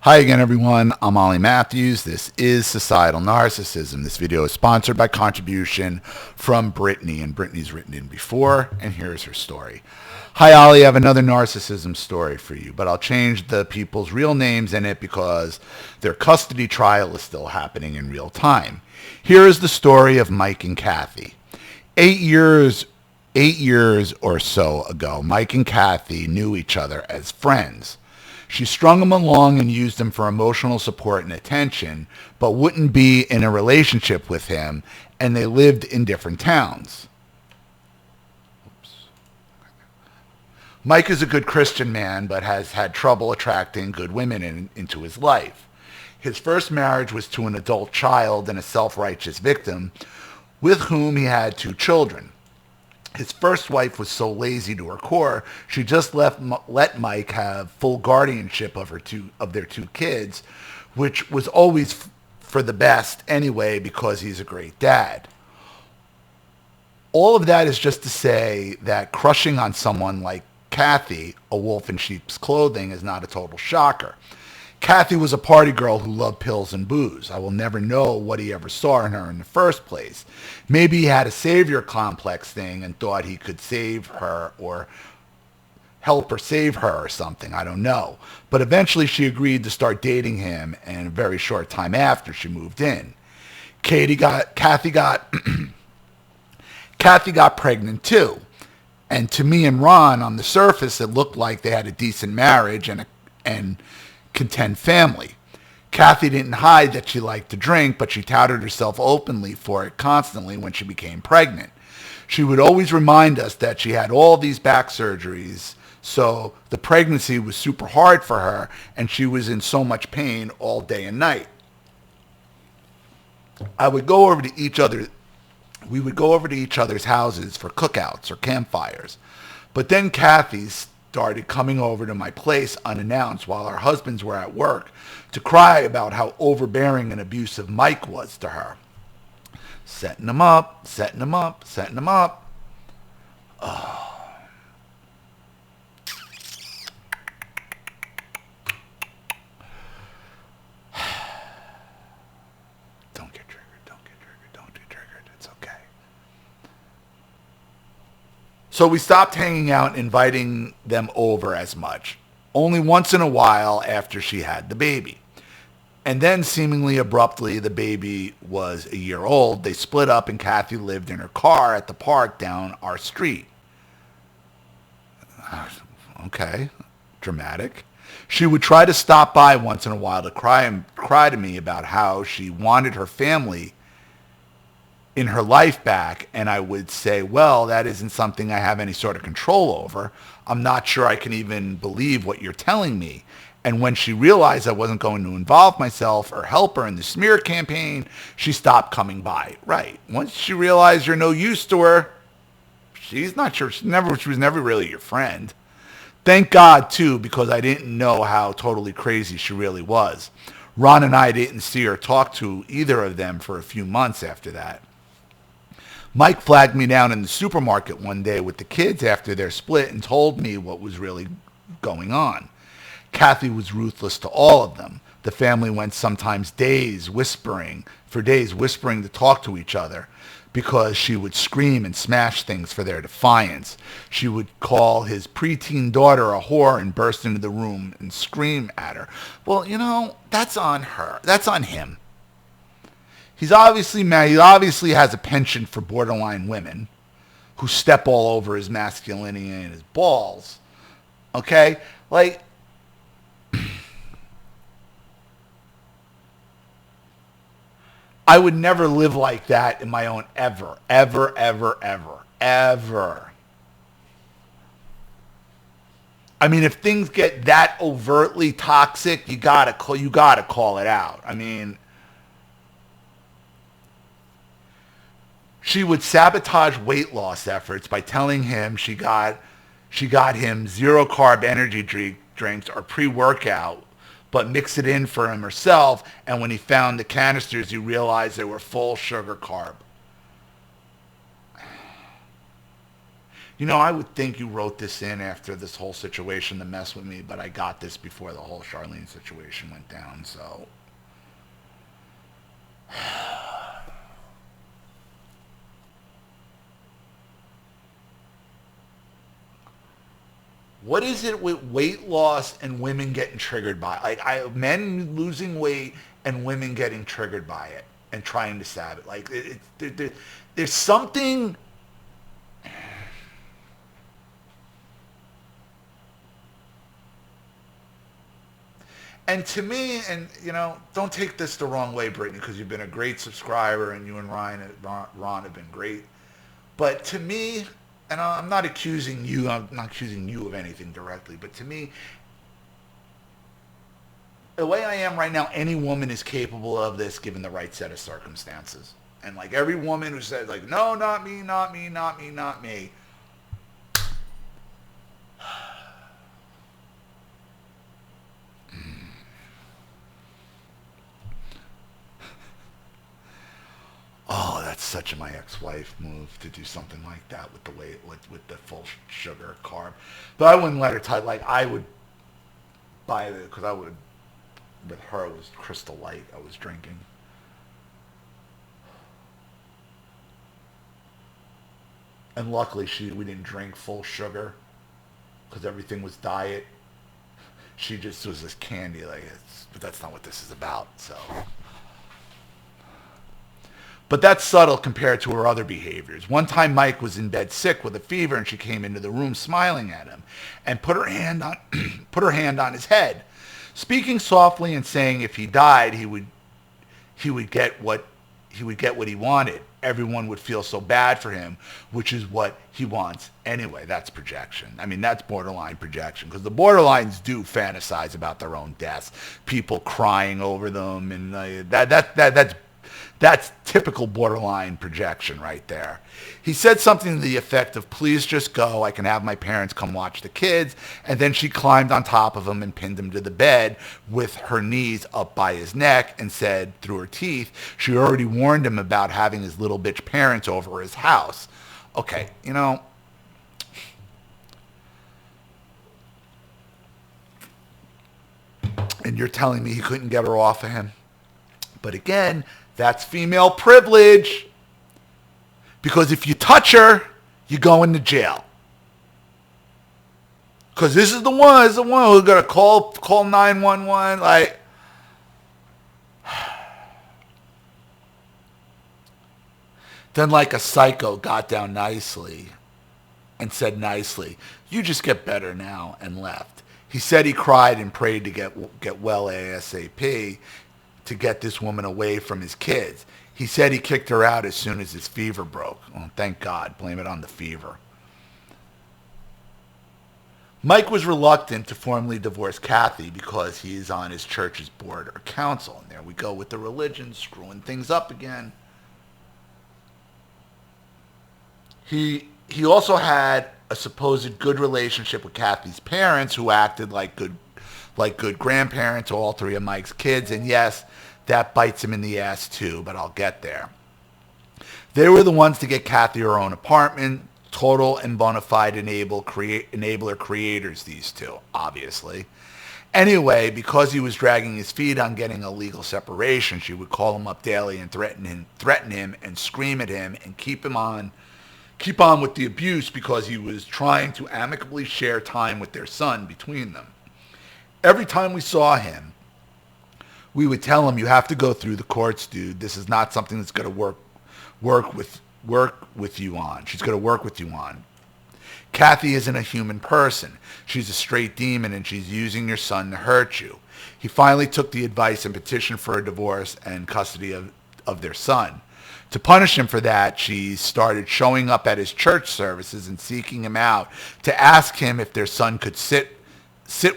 Hi again, everyone. I'm Ollie Matthews. This is Societal Narcissism. This video is sponsored by contribution from Brittany, and Brittany's written in before, and here's her story. Hi, Ollie. I have another narcissism story for you, but I'll change the people's real names in it because their custody trial is still happening in real time. Here is the story of Mike and Kathy. 8 years or so ago, Mike and Kathy knew each other as friends. She strung him along and used him for emotional support and attention, but wouldn't be in a relationship with him, and they lived in different towns. Mike is a good Christian man, but has had trouble attracting good women into his life. His first marriage was to an adult child and a self-righteous victim, with whom he had 2 children. His first wife was so lazy to her core, she just let Mike have full guardianship of their 2 kids, which was always for the best anyway because he's a great dad. All of that is just to say that crushing on someone like Kathy, a wolf in sheep's clothing, is not a total shocker. Kathy was a party girl who loved pills and booze. I will never know what he ever saw in her in the first place. Maybe he had a savior complex thing and thought he could save her or help her save her or something. I don't know. But eventually she agreed to start dating him, and a very short time after she moved in. Kathy got Kathy got pregnant too. And to me and Ron, on the surface, it looked like they had a decent marriage and content family. Kathy didn't hide that she liked to drink, but she touted herself openly for it constantly when she became pregnant. She would always remind us that she had all these back surgeries, so the pregnancy was super hard for her, and she was in so much pain all day and night. We would go over to each other's houses for cookouts or campfires. But then Kathy started coming over to my place unannounced while our husbands were at work to cry about how overbearing and abusive Mike was to her. Setting him up. Oh. Don't get triggered. It's okay. So we stopped hanging out and inviting them over as much, only once in a while after she had the baby. And then seemingly abruptly, the baby was a year old. They split up and Kathy lived in her car at the park down our street. Okay, dramatic. She would try to stop by once in a while to cry to me about how she wanted her family in her life back, and I would say, well, that isn't something I have any sort of control over. I'm not sure I can even believe what you're telling me. And when she realized I wasn't going to involve myself or help her in the smear campaign, she stopped coming by. Right. Once she realized you're no use to her, she's not sure. She was never really your friend. Thank God, too, because I didn't know how totally crazy she really was. Ron and I didn't see or talk to either of them for a few months after that. Mike flagged me down in the supermarket one day with the kids after their split and told me what was really going on. Kathy was ruthless to all of them. The family went sometimes days whispering to talk to each other because she would scream and smash things for their defiance. She would call his preteen daughter a whore and burst into the room and scream at her. Well, that's on her. That's on him. He's obviously married. He obviously has a penchant for borderline women who step all over his masculinity and his balls. Okay? I would never live like that in my own ever. I mean, if things get that overtly toxic, you gotta call it out. I mean, she would sabotage weight loss efforts by telling him she got him 0-carb energy drinks or pre-workout, but mix it in for him herself, and when he found the canisters, he realized they were full sugar carb. I would think you wrote this in after this whole situation to mess with me, but I got this before the whole Charlene situation went down, so. What is it with weight loss and women getting triggered by it? Like, men losing weight and women getting triggered by it and trying to stab it. Like, there's something. And to me, and don't take this the wrong way, Brittany, because you've been a great subscriber, and you and Ron have been great. But to me, and I'm not accusing you of anything directly, but to me, the way I am right now, any woman is capable of this given the right set of circumstances. And like every woman who says like, no, not me, not me, not me, not me. Oh, that's such a my ex-wife move to do something like that with the way with the full sugar carb. But I wouldn't let her like I would buy it because I would. With her, it was Crystal Light I was drinking. And luckily, we didn't drink full sugar because everything was diet. She just was this candy, but that's not what this is about. So. But that's subtle compared to her other behaviors. One time Mike was in bed sick with a fever and she came into the room smiling at him and put her hand on his head, speaking softly and saying if he died he would get what he wanted. Everyone would feel so bad for him, which is what he wants anyway. That's projection. I mean, that's borderline projection because the borderlines do fantasize about their own deaths, people crying over them, and that's typical borderline projection right there. He said something to the effect of, please just go. I can have my parents come watch the kids. And then she climbed on top of him and pinned him to the bed with her knees up by his neck and said through her teeth, she already warned him about having his little bitch parents over his house. Okay, and you're telling me he couldn't get her off of him? But again, that's female privilege. Because if you touch her, you go into jail. Because this is the one who's going to call 911. Like, then like a psycho got down nicely and said nicely, you just get better now, and left. He said he cried and prayed to get well ASAP to get this woman away from his kids. He said he kicked her out as soon as his fever broke. Oh, thank God. Blame it on the fever. Mike was reluctant to formally divorce Kathy because he is on his church's board or council. And there we go with the religion, screwing things up again. He also had a supposed good relationship with Kathy's parents, who acted like good grandparents to all three of Mike's kids. And yes, that bites him in the ass too, but I'll get there. They were the ones to get Kathy her own apartment. Total and bona fide enabler creators, these two, obviously. Anyway, because he was dragging his feet on getting a legal separation, she would call him up daily and threaten him and scream at him and keep on with the abuse because he was trying to amicably share time with their son between them. Every time we saw him, we would tell him, you have to go through the courts, dude. This is not something that's going to work with you on. She's going to work with you on. Kathy isn't a human person. She's a straight demon, and she's using your son to hurt you. He finally took the advice and petitioned for a divorce and custody of their son. To punish him for that, she started showing up at his church services and seeking him out to ask him if their son could sit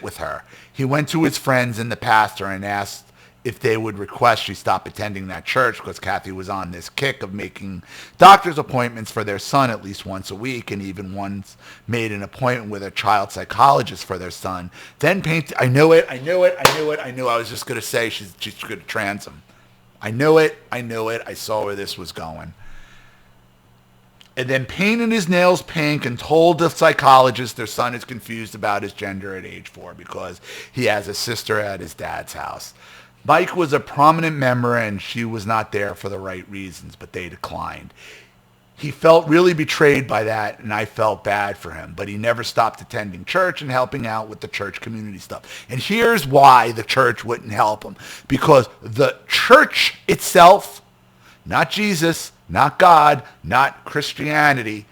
with her. He went to his friends and the pastor and asked if they would request she stop attending that church because Kathy was on this kick of making doctor's appointments for their son at least once a week, and even once made an appointment with a child psychologist for their son. Then I knew it. I was just going to say she's going to trans him. I knew it. I saw where this was going. and then painted his nails pink and told the psychologist their son is confused about his gender at age 4 because he has a sister at his dad's house. Mike was a prominent member and she was not there for the right reasons, but they declined. He felt really betrayed by that, and I felt bad for him, but he never stopped attending church and helping out with the church community stuff. And here's why the church wouldn't help him. Because the church itself, not Jesus, not God, not Christianity,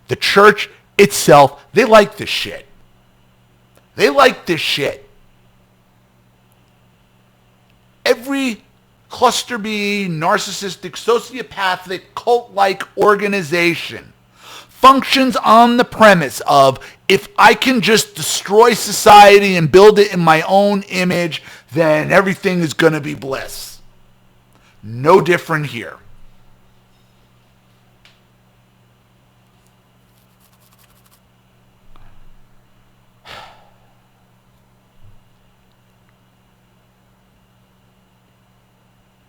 the church itself, they like this shit. They like this shit. Every cluster B, narcissistic, sociopathic, cult-like organization functions on the premise of, if I can just destroy society and build it in my own image, then everything is going to be bliss. No different here.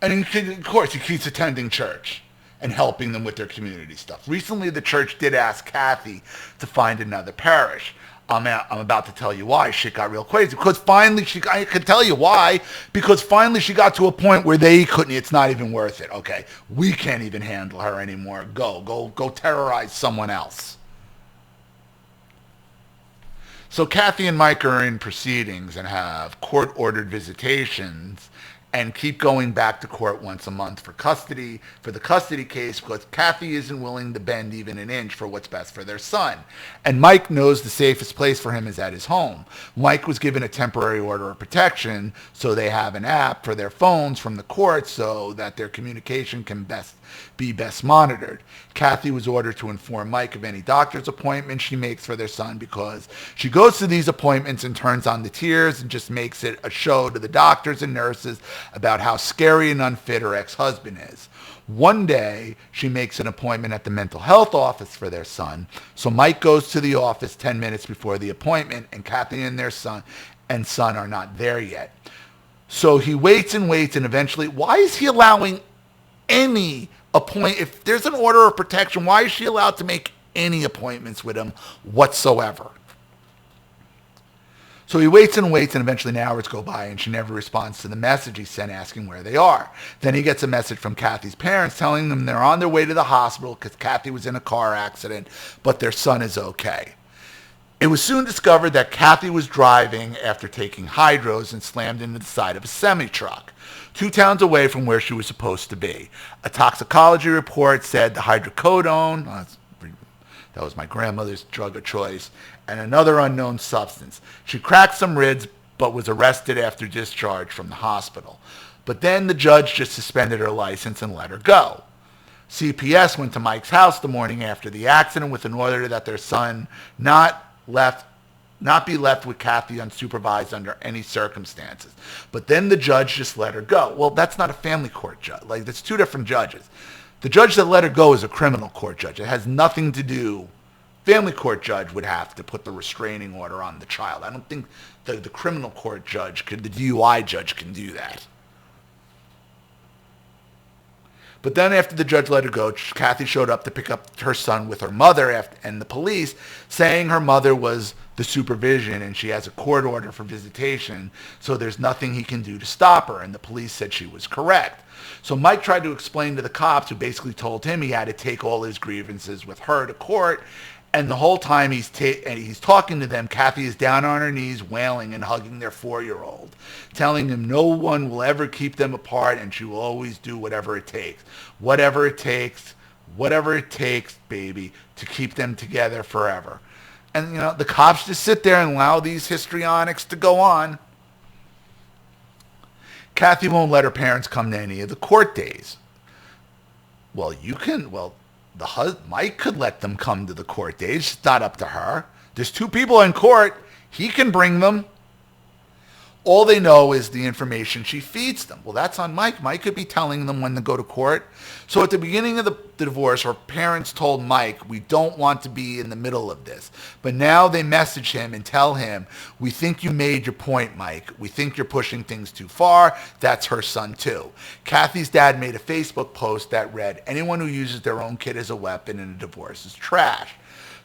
And of course, he keeps attending church and helping them with their community stuff. Recently, the church did ask Kathy to find another parish. I'm about to tell you why shit got real crazy. Because finally, I can tell you why. Because finally she got to a point where they couldn't, it's not even worth it. Okay, we can't even handle her anymore. Go terrorize someone else. So Kathy and Mike are in proceedings and have court-ordered visitations and keep going back to court once a month for the custody case, because Kathy isn't willing to bend even an inch for what's best for their son. And Mike knows the safest place for him is at his home. Mike was given a temporary order of protection, so they have an app for their phones from the court so that their communication can be best monitored. Kathy was ordered to inform Mike of any doctor's appointment she makes for their son, because she goes to these appointments and turns on the tears and just makes it a show to the doctors and nurses about how scary and unfit her ex-husband is. One day, she makes an appointment at the mental health office for their son, so Mike goes to the office 10 minutes before the appointment, and Kathy and their son are not there yet. So he waits, and eventually, why is he allowing any appointment? If there's an order of protection, why is she allowed to make any appointments with him whatsoever? So he waits, and eventually hours go by, and she never responds to the message he sent asking where they are. Then he gets a message from Kathy's parents telling them they're on their way to the hospital because Kathy was in a car accident, but their son is okay. It was soon discovered that Kathy was driving after taking hydros and slammed into the side of a semi-truck 2 towns away from where she was supposed to be. A toxicology report said the hydrocodone, that was my grandmother's drug of choice, and another unknown substance. She cracked some ribs, but was arrested after discharge from the hospital. But then the judge just suspended her license and let her go. CPS went to Mike's house the morning after the accident with an order that their son not be left with Kathy unsupervised under any circumstances. But then the judge just let her go. Well, that's not a family court judge. Like, that's 2 different judges. The judge that let her go is a criminal court judge. It has nothing to do. Family court judge would have to put the restraining order on the child. I don't think the criminal court judge the DUI judge can do that. But then after the judge let her go, Kathy showed up to pick up her son with her mother and the police, saying her mother was the supervision and she has a court order for visitation, so there's nothing he can do to stop her. And the police said she was correct. So Mike tried to explain to the cops, who basically told him he had to take all his grievances with her to court. And the whole time he's talking to them, Kathy is down on her knees, wailing and hugging their 4-year-old, telling him no one will ever keep them apart and she will always do whatever it takes. Whatever it takes, baby, to keep them together forever. And, the cops just sit there and allow these histrionics to go on. Kathy won't let her parents come to any of the court days. Mike could let them come to the court days. It's not up to her. There's 2 people in court. He can bring them. All they know is the information she feeds them. Well, that's on Mike. Mike could be telling them when to go to court. So at the beginning of the divorce, her parents told Mike, we don't want to be in the middle of this. But now they message him and tell him, we think you made your point, Mike. We think you're pushing things too far. That's her son too. Kathy's dad made a Facebook post that read, anyone who uses their own kid as a weapon in a divorce is trash.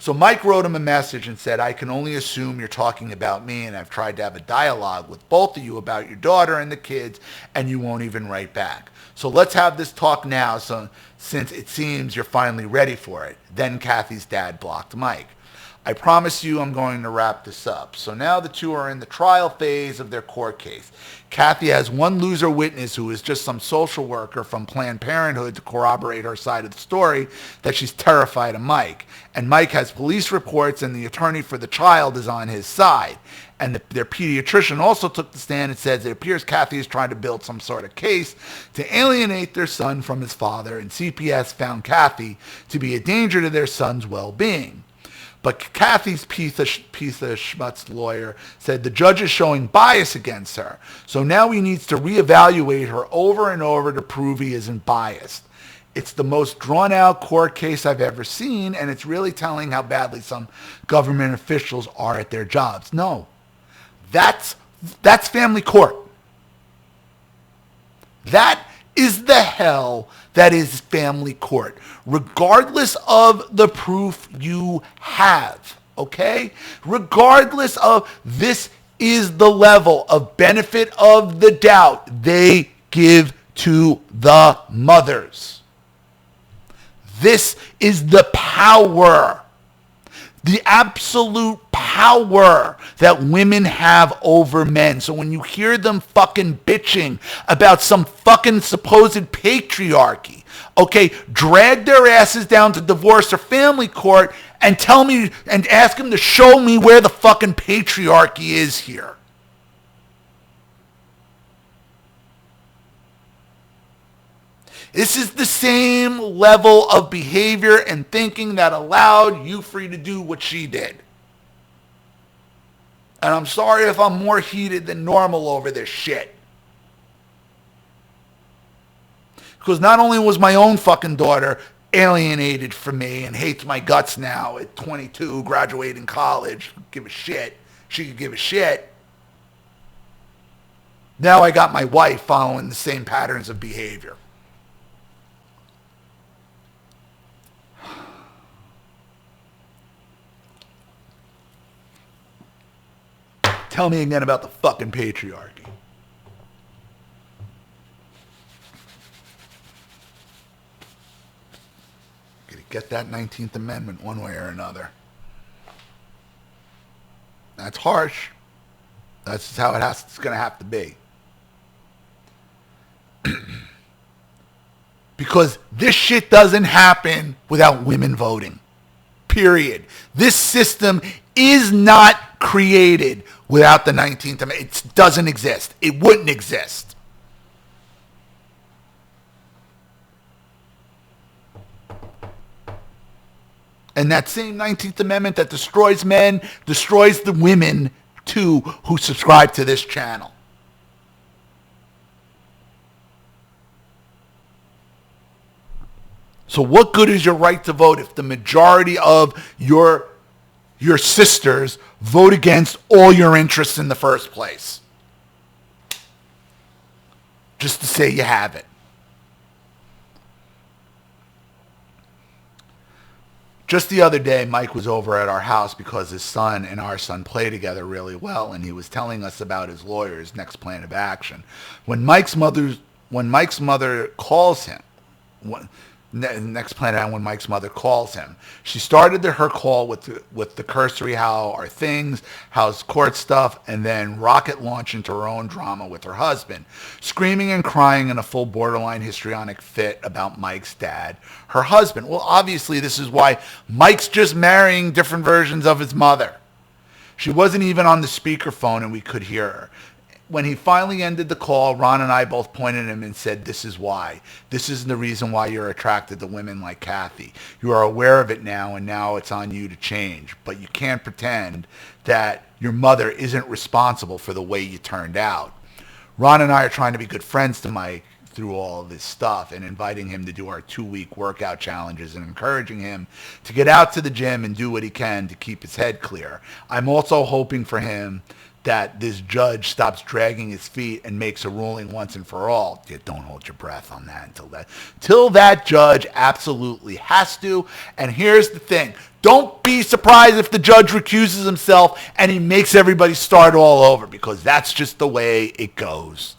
So Mike wrote him a message and said, I can only assume you're talking about me, and I've tried to have a dialogue with both of you about your daughter and the kids, and you won't even write back. So let's have this talk now, since it seems you're finally ready for it. Then Kathy's dad blocked Mike. I promise you I'm going to wrap this up. So now the two are in the trial phase of their court case. Kathy has one loser witness who is just some social worker from Planned Parenthood to corroborate her side of the story that she's terrified of Mike. And Mike has police reports and the attorney for the child is on his side. And their pediatrician also took the stand and says it appears Kathy is trying to build some sort of case to alienate their son from his father, and CPS found Kathy to be a danger to their son's well-being. But Kathy's piece of schmutz lawyer said the judge is showing bias against her. So now he needs to reevaluate her over and over to prove he isn't biased. It's the most drawn-out court case I've ever seen, and it's really telling how badly some government officials are at their jobs. No, that's family court. That is the hell that is family court, regardless of the proof you have, okay? Regardless of, this is the level of benefit of the doubt they give to the mothers. This is the power, the absolute power that women have over men. So when you hear them fucking bitching about some fucking supposed patriarchy, okay, drag their asses down to divorce or family court and tell me and ask them to show me where the fucking patriarchy is here. This is the same level of behavior and thinking that allowed Euphry to do what she did. And I'm sorry if I'm more heated than normal over this shit. Because not only was my own fucking daughter alienated from me and hates my guts now at 22, graduating college, give a shit. She could give a shit. Now I got my wife following the same patterns of behavior. Tell me again about the fucking patriarchy. Gonna get that 19th Amendment one way or another. That's harsh. That's just how it's gonna have to be. Because this shit doesn't happen without women voting. Period. This system is not created without the 19th Amendment. It doesn't exist. It wouldn't exist. And that same 19th Amendment that destroys men, destroys the women too who subscribe to this channel. So what good is your right to vote if the majority of your sisters vote against all your interests in the first place? Just to say you have it. Just the other day, Mike was over at our house because his son and our son play together really well, and he was telling us about his lawyer's next plan of action. When Mike's mother calls him, next plan out when Mike's mother calls him. She started her call with the cursory how are things, how's court stuff, and then rocket launch into her own drama with her husband, screaming and crying in a full borderline histrionic fit about Mike's dad, her husband. Well, obviously this is why Mike's just marrying different versions of his mother. She wasn't even on the speakerphone and we could hear her. when he finally ended the call, Ron and I both pointed at him and said, this is why. This isn't the reason why you're attracted to women like Kathy. You are aware of it now, and now it's on you to change. But you can't pretend that your mother isn't responsible for the way you turned out. Ron and I are trying to be good friends to Mike through all of this stuff and inviting him to do our 2-week workout challenges and encouraging him to get out to the gym and do what he can to keep his head clear. I'm also hoping for him that this judge stops dragging his feet and makes a ruling once and for all. Yeah, don't hold your breath on that until that judge absolutely has to. And here's the thing. Don't be surprised if the judge recuses himself and he makes everybody start all over, because that's just the way it goes.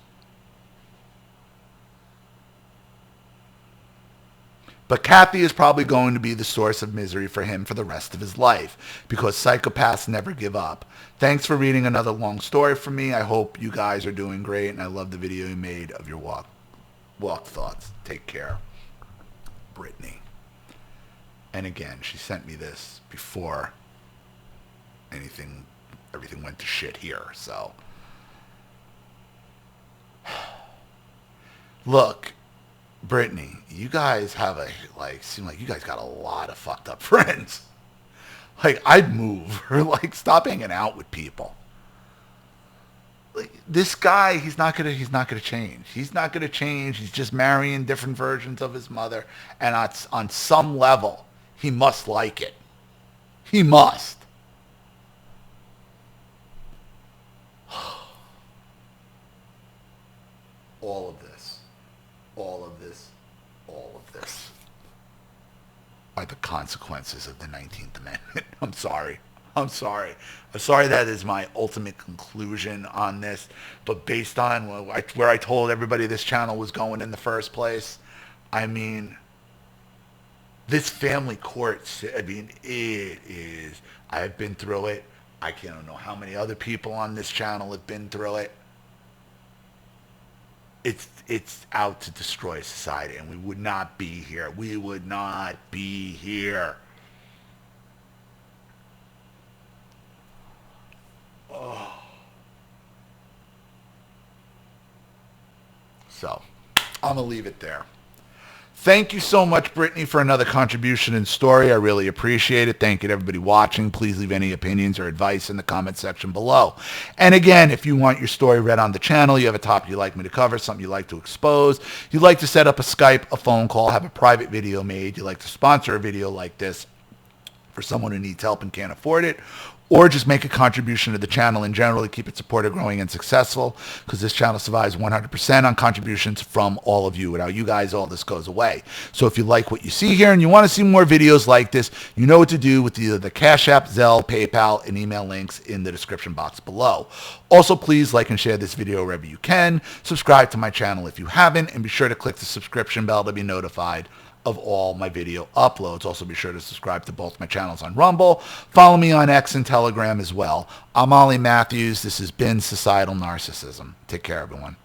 But Kathy is probably going to be the source of misery for him for the rest of his life, because psychopaths never give up. Thanks for reading another long story from me. I hope you guys are doing great, and I love the video you made of your walk thoughts. Take care. Brittany. And again, she sent me this before everything went to shit here. So, look, Brittany, you guys have seem like you guys got a lot of fucked up friends. Like, I'd move, or stop hanging out with people. Like, this guy, he's not gonna change. He's not gonna change. He's just marrying different versions of his mother, and on some level, he must like it. He must. All of this are the consequences of the 19th Amendment. I'm sorry that is my ultimate conclusion on this, but based on where I told everybody this channel was going in the first place, I mean, this family court, I mean, it is, I've been through it. I don't know how many other people on this channel have been through it. It's out to destroy society, and we would not be here. We would not be here. Oh. So, I'm going to leave it there. Thank you so much, Brittany, for another contribution and story. I really appreciate it. Thank you to everybody watching. Please leave any opinions or advice in the comment section below. And again, if you want your story read on the channel, you have a topic you'd like me to cover, something you'd like to expose, you'd like to set up a Skype, a phone call, have a private video made, you'd like to sponsor a video like this for someone who needs help and can't afford it, or just make a contribution to the channel in general to keep it supported, growing, and successful, because this channel survives 100% on contributions from all of you. Without you guys, all this goes away. So if you like what you see here and you want to see more videos like this, you know what to do with either the Cash App, Zelle, PayPal, and email links in the description box below. Also, please like and share this video wherever you can. Subscribe to my channel if you haven't, and be sure to click the subscription bell to be notified of all my video uploads. Also, be sure to subscribe to both my channels on Rumble. Follow me on X and Telegram as well. I'm Ollie Matthews. This has been Societal Narcissism. Take care, everyone.